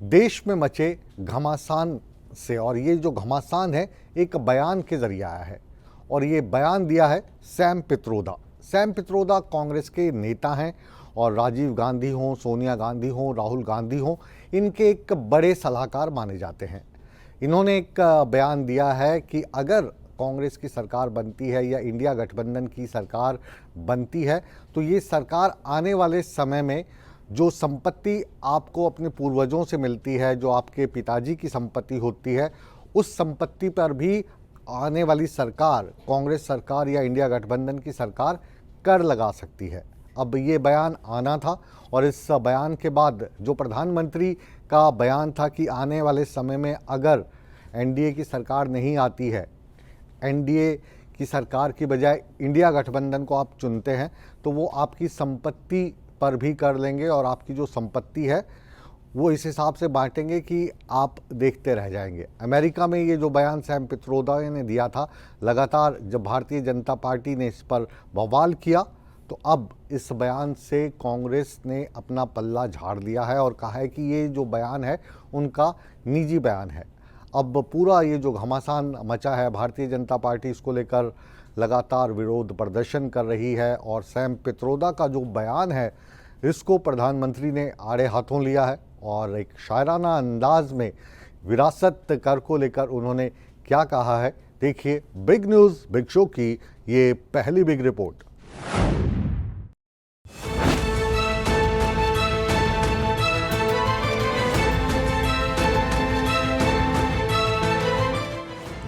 देश में मचे घमासान से, और ये जो घमासान है एक बयान के जरिए आया है और ये बयान दिया है सैम पित्रोदा। सैम पित्रोदा कांग्रेस के नेता हैं और राजीव गांधी हों, सोनिया गांधी हों, राहुल गांधी हों, इनके एक बड़े सलाहकार माने जाते हैं। इन्होंने एक बयान दिया है कि अगर कांग्रेस की सरकार बनती है या इंडिया गठबंधन की सरकार बनती है तो ये सरकार आने वाले समय में जो संपत्ति आपको अपने पूर्वजों से मिलती है, जो आपके पिताजी की संपत्ति होती है, उस संपत्ति पर भी आने वाली सरकार, कांग्रेस सरकार या इंडिया गठबंधन की सरकार कर लगा सकती है। अब ये बयान आना था और इस बयान के बाद जो प्रधानमंत्री का बयान था कि आने वाले समय में अगर एनडीए की सरकार नहीं आती है, एनडीए की सरकार की बजाय इंडिया गठबंधन को आप चुनते हैं तो वो आपकी संपत्ति पर भी कर लेंगे और आपकी जो संपत्ति है वो इस हिसाब से बांटेंगे कि आप देखते रह जाएंगे। अमेरिका में ये जो बयान सैम पित्रोदा ने दिया था, लगातार जब भारतीय जनता पार्टी ने इस पर बवाल किया तो अब इस बयान से कांग्रेस ने अपना पल्ला झाड़ दिया है और कहा है कि ये जो बयान है उनका निजी बयान है। अब पूरा ये जो घमासान मचा है, भारतीय जनता पार्टी इसको लेकर लगातार विरोध प्रदर्शन कर रही है और सैम पित्रोदा का जो बयान है इसको प्रधानमंत्री ने आड़े हाथों लिया है और एक शायराना अंदाज में विरासत कर को लेकर उन्होंने क्या कहा है, देखिए बिग न्यूज़ बिग शो की ये पहली बिग रिपोर्ट।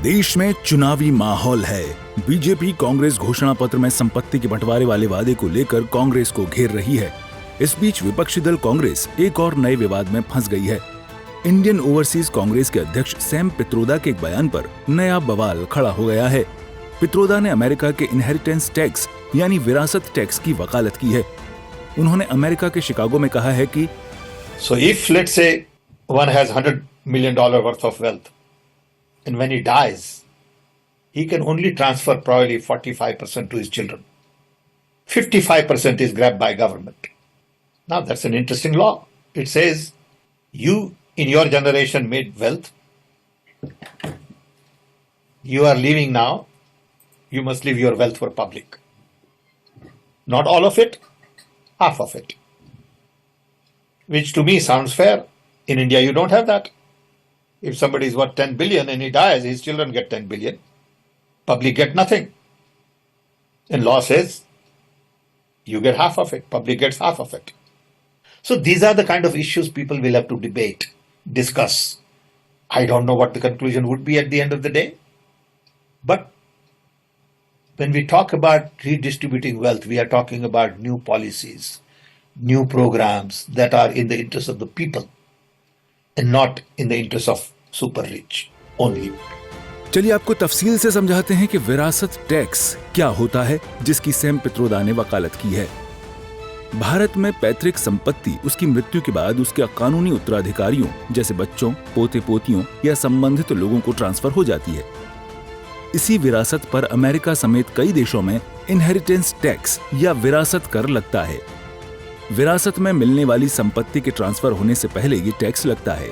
देश में चुनावी माहौल है। बीजेपी कांग्रेस घोषणा पत्र में संपत्ति के बंटवारे वाले वादे को लेकर कांग्रेस को घेर रही है। इस बीच विपक्षी दल कांग्रेस एक और नए विवाद में फंस गई है। इंडियन ओवरसीज कांग्रेस के अध्यक्ष सैम पित्रोदा के एक बयान पर नया बवाल खड़ा हो गया है। पित्रोदा ने अमेरिका के इनहेरिटेंस टैक्स यानी विरासत टैक्स की वकालत की है। उन्होंने अमेरिका के शिकागो में कहा है कि So if let's say one has $100 million worth of wealth and when he dies, he can only transfer probably 45% to his children. 55% is grabbed by government. Now that's an interesting law. It says you in your generation made wealth. You are leaving now. You must leave your wealth for public. Not all of it, half of it. Which to me sounds fair. In India you don't have that. If somebody is worth 10 billion and he dies, his children get 10 billion. Public get nothing. And law says you get half of it, public gets half of it. So these are the kind of issues people will have to debate, discuss. I don't know what the conclusion would be at the end of the day. But when we talk about redistributing wealth, we are talking about new policies, new programs that are in the interest of the people and not in the interest of super rich only. चलिए आपको तफसील से समझाते हैं कि विरासत tax क्या होता है जिसकी सैम पित्रोदा ने वकालत की है। भारत में पैतृक संपत्ति उसकी मृत्यु के बाद उसके कानूनी उत्तराधिकारियों जैसे बच्चों, पोते पोतियों या संबंधित लोगों को ट्रांसफर हो जाती है। इसी विरासत पर अमेरिका समेत कई देशों में इनहेरिटेंस टैक्स या विरासत कर लगता है। विरासत में मिलने वाली संपत्ति के ट्रांसफर होने से पहले ये टैक्स लगता है।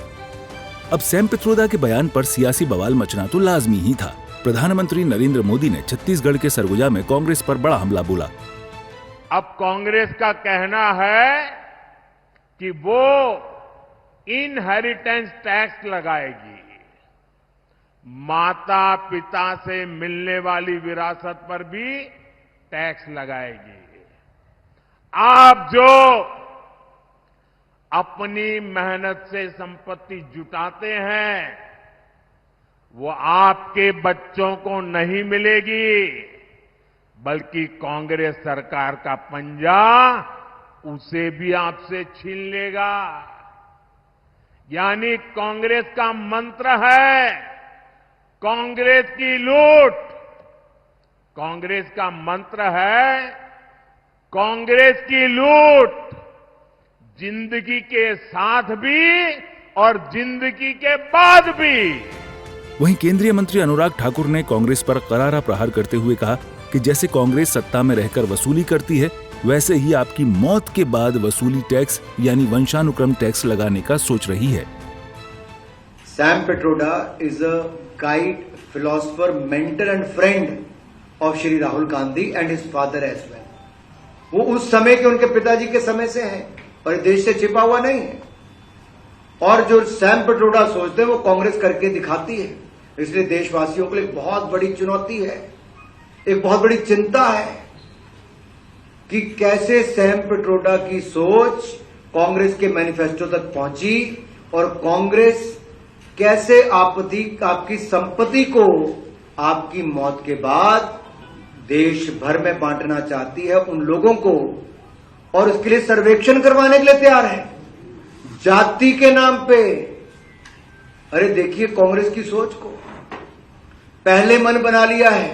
अब सैम पित्रोदा के बयान पर सियासी बवाल मचना तो लाजमी ही था। प्रधानमंत्री नरेंद्र मोदी ने छत्तीसगढ़ के सरगुजा में कांग्रेस पर बड़ा हमला बोला। अब कांग्रेस का कहना है कि वो इनहेरिटेंस टैक्स लगाएगी, माता पिता से मिलने वाली विरासत पर भी टैक्स लगाएगी। आप जो अपनी मेहनत से संपत्ति जुटाते हैं वो आपके बच्चों को नहीं मिलेगी, बल्कि कांग्रेस सरकार का पंजा उसे भी आपसे छीन लेगा। यानी कांग्रेस का मंत्र है कांग्रेस की लूट। कांग्रेस का मंत्र है कांग्रेस की लूट, जिंदगी के साथ भी और जिंदगी के बाद भी। वहीं केंद्रीय मंत्री अनुराग ठाकुर ने कांग्रेस पर करारा प्रहार करते हुए कहा कि जैसे कांग्रेस सत्ता में रहकर वसूली करती है, वैसे ही आपकी मौत के बाद वसूली टैक्स यानी वंशानुक्रम टैक्स लगाने का सोच रही है। Sam Pitroda is a guide, philosopher, mentor and friend of Shri Rahul Gandhi and his father as well. वो उस समय के उनके पिताजी के समय से हैं और देश से छिपा हुआ नहीं है। और जो सैम पिट्रोडा सोचते हैं वो कांग्रेस करके दिखाती है। इसलिए देशवासियों के लिए एक बहुत बड़ी चुनौती है, एक बहुत बड़ी चिंता है कि कैसे सैम पिट्रोडा की सोच कांग्रेस के मैनिफेस्टो तक पहुंची और कांग्रेस कैसे आपकी संपत्ति को आपकी मौत के बाद देश भर में बांटना चाहती है उन लोगों को, और उसके लिए सर्वेक्षण करवाने के लिए तैयार है जाति के नाम पे। अरे देखिए कांग्रेस की सोच को, पहले मन बना लिया है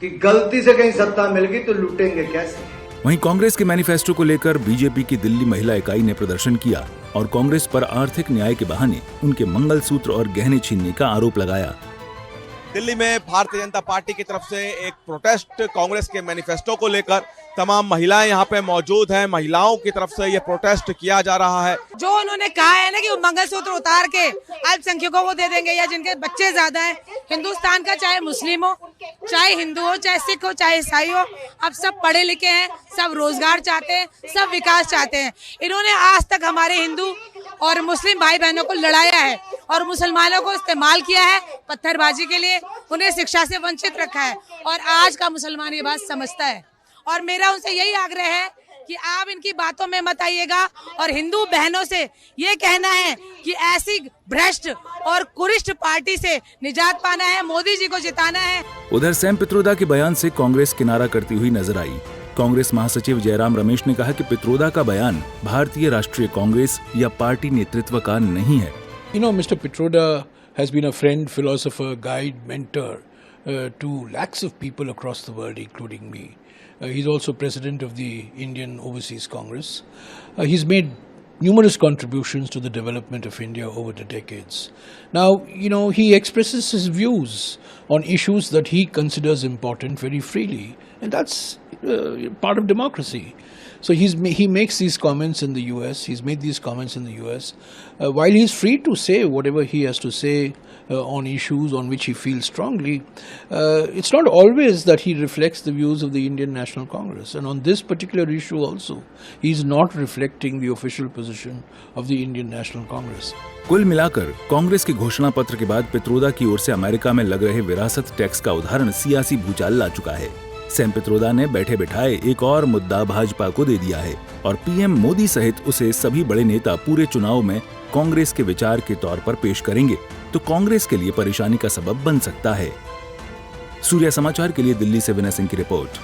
कि गलती से कहीं सत्ता मिल गई तो लूटेंगे कैसे। वहीं कांग्रेस के मैनिफेस्टो को लेकर बीजेपी की दिल्ली महिला इकाई ने प्रदर्शन किया और कांग्रेस पर आर्थिक न्याय के बहाने उनके मंगलसूत्र और गहने छीनने का आरोप लगाया। दिल्ली में भारतीय जनता पार्टी की तरफ से एक प्रोटेस्ट कांग्रेस के मैनिफेस्टो को लेकर तमाम महिलाएं यहां पे मौजूद हैं। महिलाओं की तरफ से ये प्रोटेस्ट किया जा रहा है। जो उन्होंने कहा है ना कि वो मंगलसूत्र उतार के अल्पसंख्यकों को दे देंगे या जिनके बच्चे ज्यादा हैं, हिंदुस्तान का चाहे मुस्लिम हो, चाहे हिंदू हो, चाहे सिख हो, चाहे ईसाई हो, अब सब पढ़े लिखे हैं, सब रोजगार चाहते हैं, सब विकास चाहते हैं। इन्होंने आज तक हमारे हिंदू और मुस्लिम भाई बहनों को लड़ाया है और मुसलमानों को इस्तेमाल किया है पत्थरबाजी के लिए, उन्हें शिक्षा से वंचित रखा है और आज का मुसलमान ये बात समझता है। और मेरा उनसे यही आग्रह है कि आप इनकी बातों में मत आइएगा और हिंदू बहनों से ये कहना है कि ऐसी भ्रष्ट और कुरिष्ट पार्टी से निजात पाना है, मोदी जी को जिताना है। उधर सैम पित्रोदा के बयान से कांग्रेस किनारा करती हुई नजर आई। कांग्रेस महासचिव जयराम रमेश ने कहा कि पित्रोदा का बयान भारतीय राष्ट्रीय कांग्रेस या पार्टी नेतृत्व का नहीं है। You know, Mr. Pitroda has been a friend, philosopher, guide, mentor to lakhs of people across the world, including me. He's also president of the Indian Overseas Congress. He's made numerous contributions to the development of India over the decades. Now, you know, he expresses his views on issues that he considers important very freely, and that's part of democracy. So he makes these comments in the US. He's made these comments in the US. While he's free to say whatever he has to say on issues on which he feels strongly, it's not always that he reflects the views of the Indian National Congress. And on this particular issue also, he's not reflecting the official position of the Indian National Congress. कुल मिलाकर कांग्रेस के घोषणा पत्र के बाद पित्रोदा की ओर से America में लग रहे विरासत टैक्स का उदाहरण सियासी भूचाल ला चुका है। सैम पित्रोदा ने बैठे बिठाए एक और मुद्दा भाजपा को दे दिया है और पीएम मोदी सहित उसे सभी बड़े नेता पूरे चुनाव में कांग्रेस के विचार के तौर पर पेश करेंगे तो कांग्रेस के लिए परेशानी का सबब बन सकता है। सूर्या समाचार के लिए दिल्ली से विनय सिंह की रिपोर्ट।